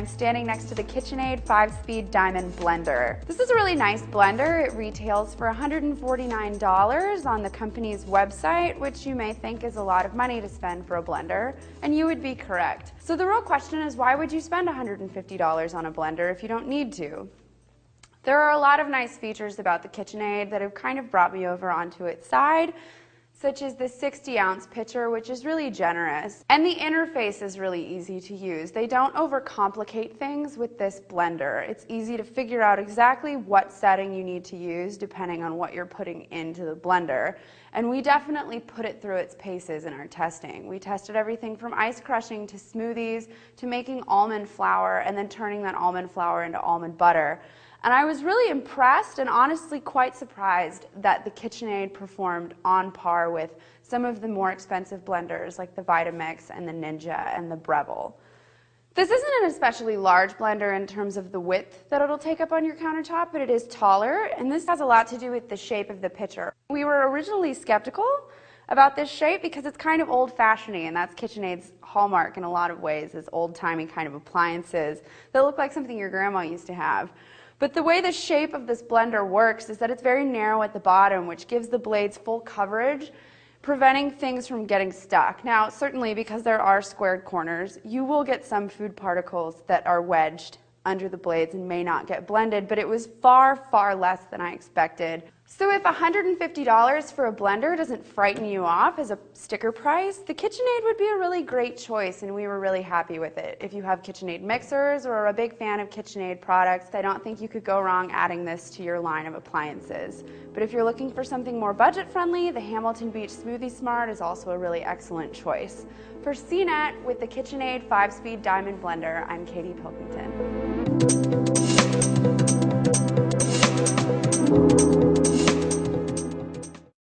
I'm standing next to the KitchenAid 5-speed diamond blender. This is a really nice blender. It retails for $149 on the company's website, which you may think is a lot of money to spend for a blender, and you would be correct. So the real question is, why would you spend $150 on a blender if you don't need to? There are a lot of nice features about the KitchenAid that have kind of brought me over onto its side, such as the 60-ounce pitcher, which is really generous. And the interface is really easy to use. They don't overcomplicate things with this blender. It's easy to figure out exactly what setting you need to use depending on what you're putting into the blender. And we definitely put it through its paces in our testing. We tested everything from ice crushing to smoothies to making almond flour and then turning that almond flour into almond butter. And I was really impressed and honestly quite surprised that the KitchenAid performed on par with some of the more expensive blenders like the Vitamix and the Ninja and the Breville. This isn't an especially large blender in terms of the width that it'll take up on your countertop, but it is taller, and this has a lot to do with the shape of the pitcher. We were originally skeptical about this shape because it's kind of old-fashioned-y, and that's KitchenAid's hallmark in a lot of ways, is old-timey kind of appliances that look like something your grandma used to have. But the way the shape of this blender works is that it's very narrow at the bottom, which gives the blades full coverage, preventing things from getting stuck. Now, certainly because there are squared corners, you will get some food particles that are wedged under the blades and may not get blended, but it was far, far less than I expected. So if $150 for a blender doesn't frighten you off as a sticker price, the KitchenAid would be a really great choice, and we were really happy with it. If you have KitchenAid mixers or are a big fan of KitchenAid products, I don't think you could go wrong adding this to your line of appliances. But if you're looking for something more budget-friendly, the Hamilton Beach Smoothie Smart is also a really excellent choice. For CNET with the KitchenAid 5-speed diamond blender, I'm Katie Pilkington.